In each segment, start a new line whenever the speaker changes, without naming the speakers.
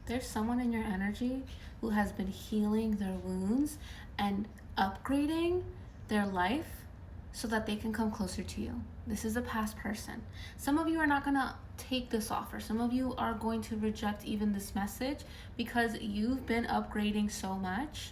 There's someone in your energy who has been healing their wounds and upgrading their life so that they can come closer to you. This is a past person. Some of you are not going to take this offer. Some of you are going to reject even this message because you've been upgrading so much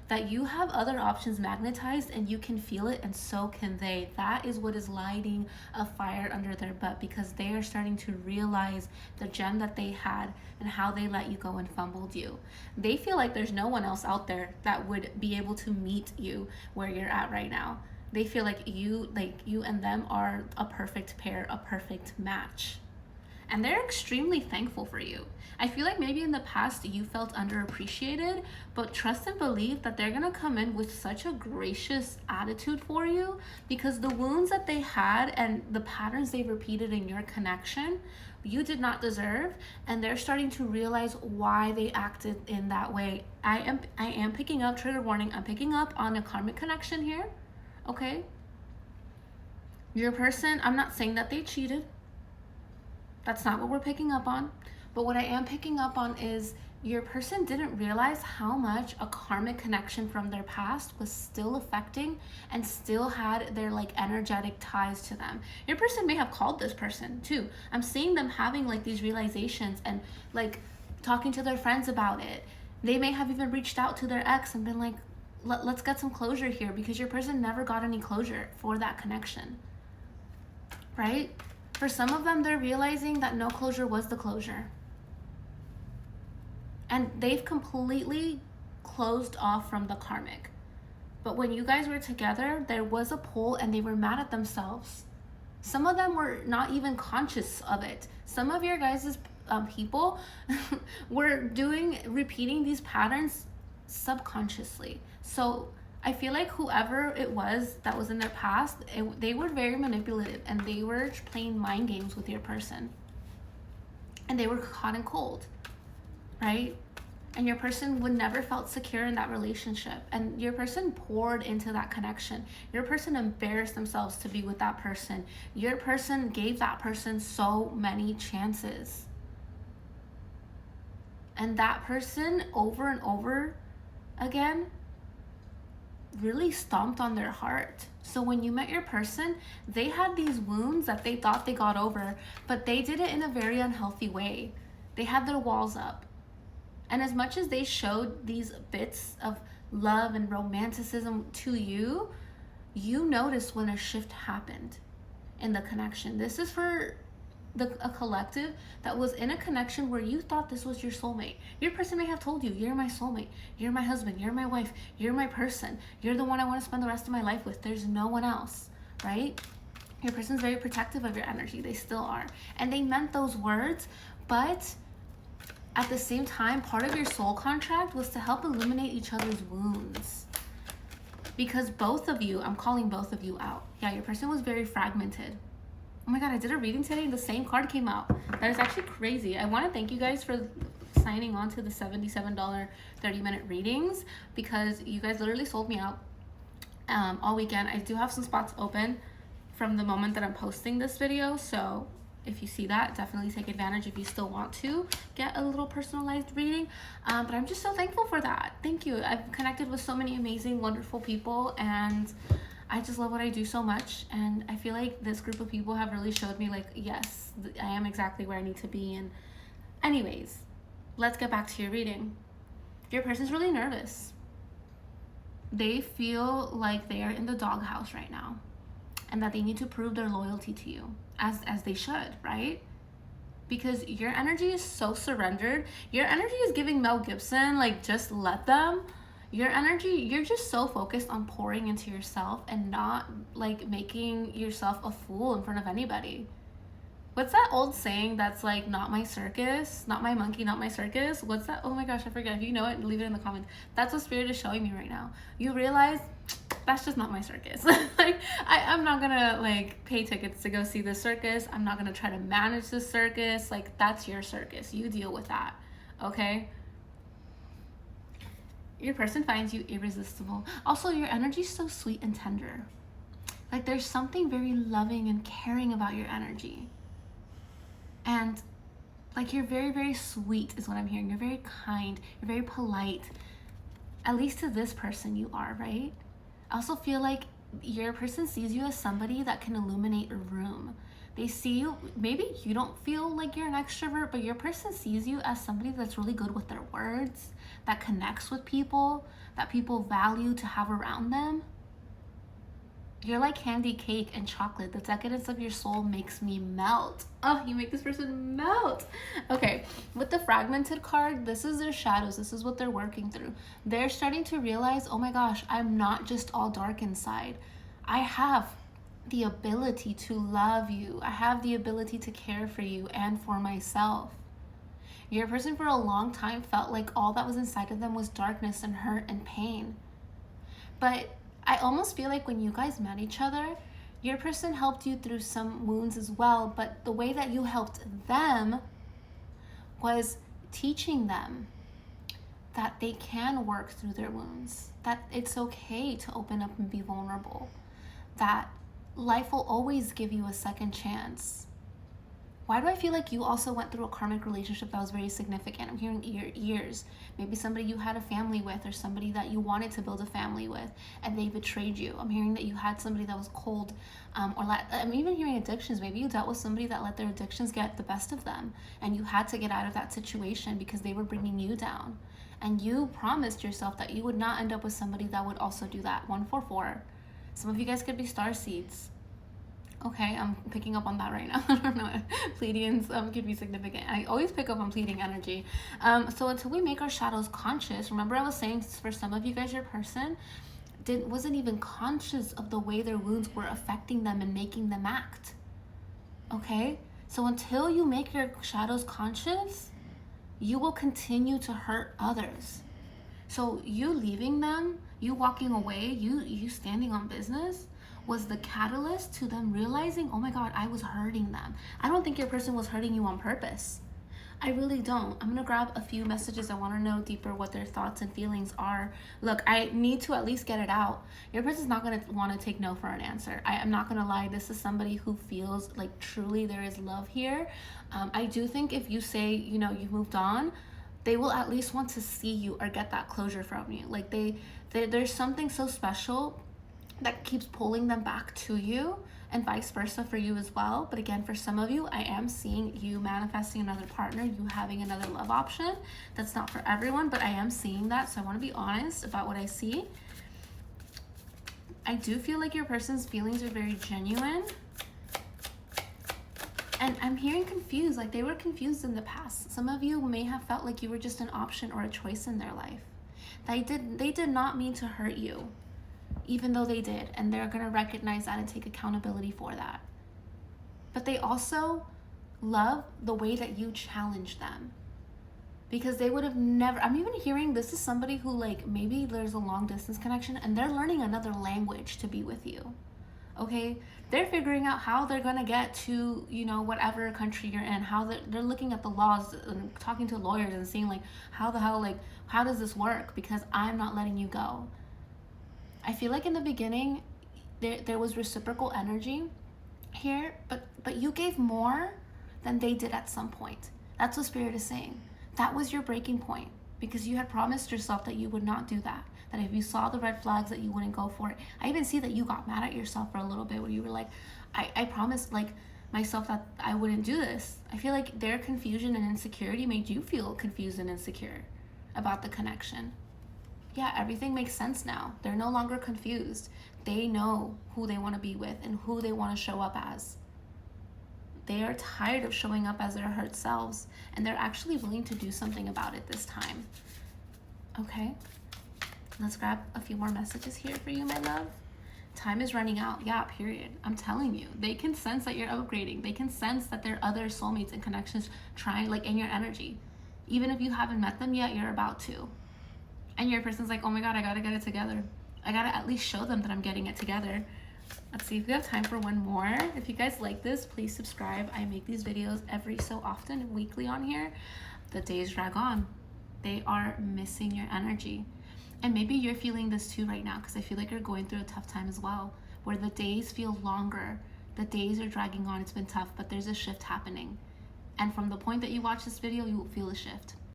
that you have other options magnetized and you can feel it, and so can they. That is what is lighting a fire under their butt, because they are starting to realize the gem that they had and how they let you go and fumbled you. They feel like there's no one else out there that would be able to meet you where you're at right now. They feel like you and them are a perfect pair, a perfect match. And they're extremely thankful for you. I feel like maybe in the past you felt underappreciated, but trust and believe that they're gonna come in with such a gracious attitude for you, because the wounds that they had and the patterns they repeated in your connection, you did not deserve, and they're starting to realize why they acted in that way. I am picking up, trigger warning, I'm picking up on a karmic connection here, okay? Your person, I'm not saying that they cheated. That's not what we're picking up on. But what I am picking up on is your person didn't realize how much a karmic connection from their past was still affecting and still had their energetic ties to them. Your person may have called this person too. I'm seeing them having these realizations and talking to their friends about it. They may have even reached out to their ex and been like, let's get some closure here, because your person never got any closure for that connection, right? For some of them, they're realizing that no closure was the closure. And they've completely closed off from the karmic. But when you guys were together, there was a pull and they were mad at themselves. Some of them were not even conscious of it. Some of your guys' people were repeating these patterns subconsciously. So I feel like whoever it was that was in their past, they were very manipulative and they were playing mind games with your person. And they were hot and cold, right? And your person would never felt secure in that relationship. And your person poured into that connection. Your person embarrassed themselves to be with that person. Your person gave that person so many chances. And that person over and over again really stomped on their heart. So when you met your person, they had these wounds that they thought they got over, but they did it in a very unhealthy way. They had their walls up. And as much as they showed these bits of love and romanticism to you, you noticed when a shift happened in the connection. This is for a collective that was in a connection where you thought this was your soulmate. Your person may have told you, you're my soulmate, you're my husband, you're my wife, you're my person, you're the one I want to spend the rest of my life with. There's no one else, right? Your person's very protective of your energy. They still are. And they meant those words, but at the same time, part of your soul contract was to help eliminate each other's wounds. Because both of you, I'm calling both of you out. Yeah, your person was very fragmented. Oh my God, I did a reading today and the same card came out. That is actually crazy. I want to thank you guys for signing on to the $77 30-minute readings, because you guys literally sold me out all weekend. I do have some spots open from the moment that I'm posting this video. So if you see that, definitely take advantage if you still want to get a little personalized reading. But I'm just so thankful for that. Thank you. I've connected with so many amazing, wonderful people, and I just love what I do so much. And I feel like this group of people have really showed me yes, I am exactly where I need to be. And anyways, let's get back to your reading. Your person's really nervous. They feel like they are in the doghouse right now, and that they need to prove their loyalty to you, as they should, right? Because your energy is so surrendered. Your energy is giving Mel Gibson, just let them. Your energy, you're just so focused on pouring into yourself and not making yourself a fool in front of anybody. What's that old saying that's not my circus, not my monkey, not my circus? What's that? Oh my gosh, I forget. If you know it, leave it in the comments. That's what Spirit is showing me right now. You realize that's just not my circus. I'm not gonna pay tickets to go see the circus. I'm not gonna try to manage the circus. That's your circus. You deal with that, okay? Your person finds you irresistible. Also, your energy is so sweet and tender. There's something very loving and caring about your energy. And Like, you're very, very sweet is what I'm hearing. You're very kind. You're very polite. At least to this person you are, right? I also feel like your person sees you as somebody that can illuminate a room. They see you, maybe you don't feel like you're an extrovert, but your person sees you as somebody that's really good with their words, that connects with people, that people value to have around them. You're like candy cake and chocolate. The decadence of your soul makes me melt. Oh, you make this person melt. Okay, with the fragmented card, this is their shadows. This is what they're working through. They're starting to realize, oh my gosh, I'm not just all dark inside. I have the ability to love you. I have the ability to care for you and for myself. Your person for a long time felt like all that was inside of them was darkness and hurt and pain. But I almost feel like when you guys met each other, your person helped you through some wounds as well, but the way that you helped them was teaching them that they can work through their wounds, that it's okay to open up and be vulnerable, that life will always give you a second chance. Why do I feel like you also went through a karmic relationship that was very significant? I'm hearing years. Maybe somebody you had a family with, or somebody that you wanted to build a family with, and they betrayed you. I'm hearing that you had somebody that was cold, I'm even hearing addictions. Maybe you dealt with somebody that let their addictions get the best of them, and you had to get out of that situation because they were bringing you down. And you promised yourself that you would not end up with somebody that would also do that. 144. Some of you guys could be star seeds. Okay, I'm picking up on that right now. I don't know. Pleiadians could be significant. I always pick up on pleading energy. So until we make our shadows conscious, remember I was saying for some of you guys, your person wasn't even conscious of the way their wounds were affecting them and making them act. Okay? So until you make your shadows conscious, you will continue to hurt others. So you leaving them, you walking away, you standing on business, was the catalyst to them realizing, oh my God, I was hurting them. I don't think your person was hurting you on purpose. I really don't. I'm gonna grab a few messages. I wanna know deeper what their thoughts and feelings are. Look, I need to at least get it out. Your person's not gonna wanna take no for an answer. I'm not gonna lie, this is somebody who feels like truly there is love here. I do think if you say, you've moved on, they will at least want to see you or get that closure from you. Like there's something so special that keeps pulling them back to you, and vice versa for you as well. But again, for some of you, I am seeing you manifesting another partner, you having another love option. That's not for everyone, but I am seeing that. So I want to be honest about what I see. I do feel like your person's feelings are very genuine. And I'm hearing confused, like they were confused in the past. Some of you may have felt like you were just an option or a choice in their life. They did not mean to hurt you, even though they did, and they're gonna recognize that and take accountability for that. But they also love the way that you challenge them, because they would have never, I'm even hearing this is somebody who, like, maybe there's a long distance connection and they're learning another language to be with you. Okay, they're figuring out how they're gonna get to, whatever country you're in, how they're looking at the laws and talking to lawyers and seeing, like, how the hell, like, how does this work? Because I'm not letting you go. I feel like in the beginning, there was reciprocal energy here, but you gave more than they did at some point. That's what Spirit is saying. That was your breaking point, because you had promised yourself that you would not do that. That if you saw the red flags, that you wouldn't go for it. I even see that you got mad at yourself for a little bit, where you were like, I promised, like, myself that I wouldn't do this. I feel like their confusion and insecurity made you feel confused and insecure about the connection. Yeah, everything makes sense now. They're no longer confused. They know who they want to be with and who they want to show up as. They are tired of showing up as their hurt selves, and they're actually willing to do something about it this time. Okay, let's grab a few more messages here for you, my love. Time is running out. Yeah, period. I'm telling you, they can sense that you're upgrading. They can sense that there are other soulmates and connections trying, like, in your energy. Even if you haven't met them yet, you're about to. And your person's like, oh my God, I gotta get it together. I gotta at least show them that I'm getting it together. Let's see if we have time for one more. If you guys like this, please subscribe. I make these videos every so often, weekly on here. The days drag on. They are missing your energy. And maybe you're feeling this too right now, because I feel like you're going through a tough time as well, where the days feel longer. The days are dragging on. It's been tough, but there's a shift happening. And from the point that you watch this video, you will feel a shift.